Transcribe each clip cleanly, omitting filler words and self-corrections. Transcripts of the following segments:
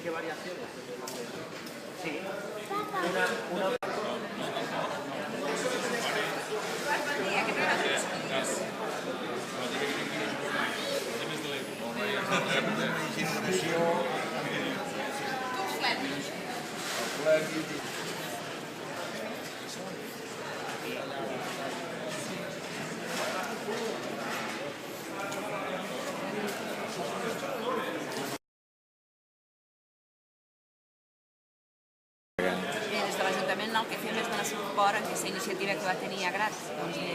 ¿Qué variaciones? Sí. Des de l'Ajuntament el que fem és donar suport a aquesta iniciativa que va tenir Agrat, de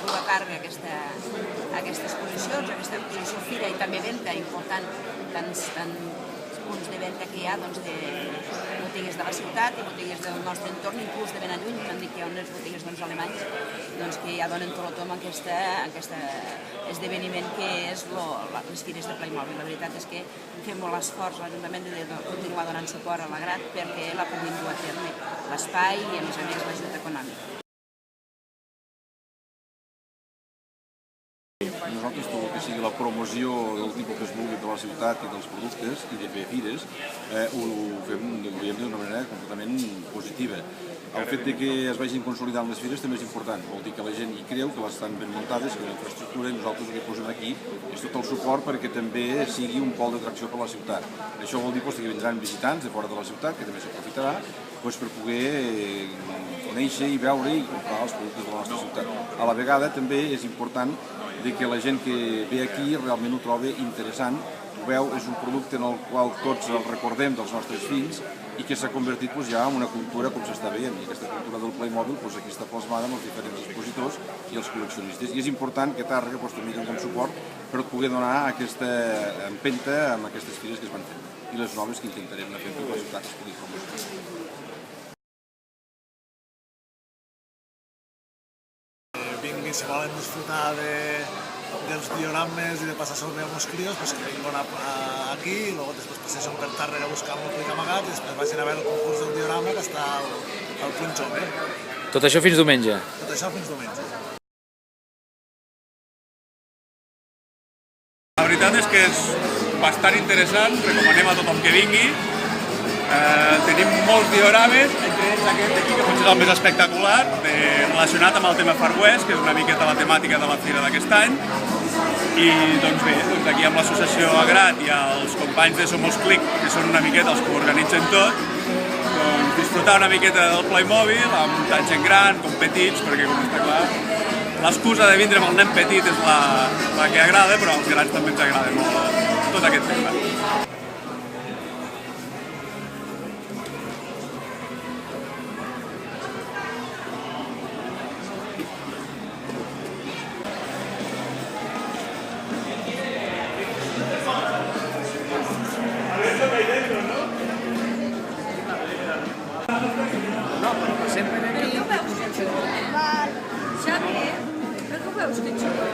dur a càrrega aquestes exposicions, aquesta exposició fira i també venda important, tants punts de venda que hi ha de botigues de la ciutat i botigues del nostre entorn, inclús de ben lluny, m'han dit que hi ha unes botigues alemanys que ja donen tot el tom a aquest esdeveniment que és les fires de Playmobil. La veritat és que fem molt esforç a l'Ajuntament de continuar donant suport a l'Agrat perquè la puguin dur a terme l'espai i a més l'ajut econòmic. Nosaltres tot el que sigui la promoció del tipus que es vulgui de la ciutat i dels productes i de fer fires ho veiem d'una manera completament positiva. El fet que es vagin consolidant les fires també és important, vol dir que la gent hi creu, que les estan ben muntades, que la infraestructura i nosaltres el que posem aquí és tot el suport perquè també sigui un pol d'atracció per a la ciutat. Això vol dir que vindran visitants de fora de la ciutat, que també s'aprofitarà per poder conèixer i veure i comprar els productes de la nostra ciutat. A la vegada també és important que la gent que ve aquí realment ho troba interessant, ho veu, és un producte en el qual tots el recordem dels nostres fills i que s'ha convertit ja en una cultura com s'està veient. I aquesta cultura del Playmobil aquí està plasmada amb els diferents expositors i els col·leccionistes. I és important que Tàrrega també doni suport per poder donar aquesta empenta amb aquestes fires que es van fent i les noves que intentarem anar fent per la ciutat que es pugui promocionar. Vinguin, si volen disfrutar dels diorames i de passar sobre els crios, que vinguin aquí i després passeixen per Tàrrega a buscar un plic amagat i després vagin a veure el concurs del diorama que està al Punt Jove. Tot això fins diumenge? Tot això fins diumenge. La veritat és que és bastant interessant, recomanem a tothom que vingui. Tenim molts diorames, entre ells aquest d'aquí, que potser és el més espectacular, relacionat amb el tema Far West, que és una miqueta la temàtica de la fira d'aquest any. I doncs bé, aquí amb l'associació Agrat i els companys de Somos Click, que són una miqueta els que ho organitzen tot, doncs disfrutar una miqueta del Playmobil, amb tant gent gran com petits, perquè com està clar, l'excusa de vindre amb el nen petit és la que agrada, però als grans també ens agrada molt tot aquest tema. Xavi, per què ho veus que xulo?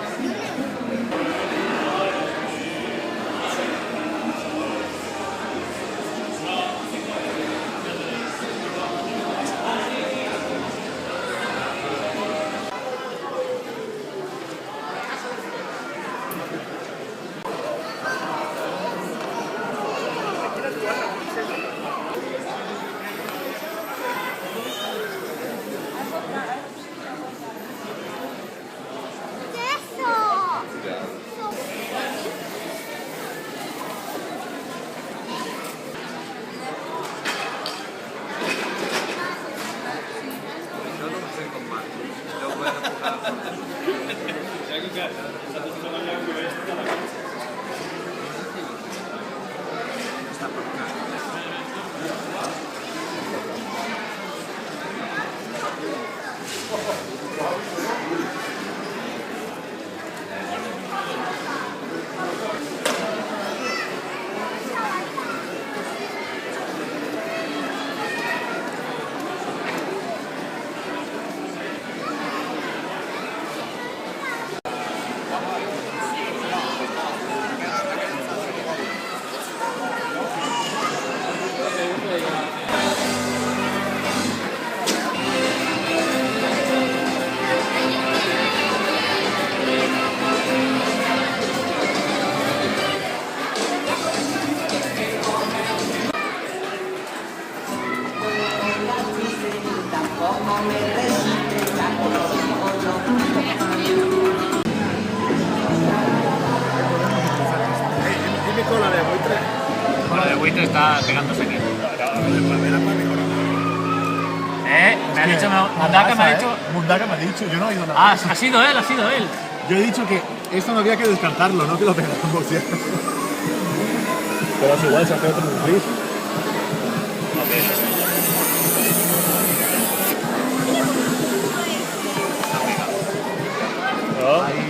de Buitre está pegándose aquí. Me ha dicho Mundaka, me ha dicho... Mundaka me ha dicho, yo no he oído nada. Ah, ha sido él, ha sido él. Yo he dicho que esto no había que descartarlo, no que lo pegamos ya. Pero es igual, se hace otro gris. No.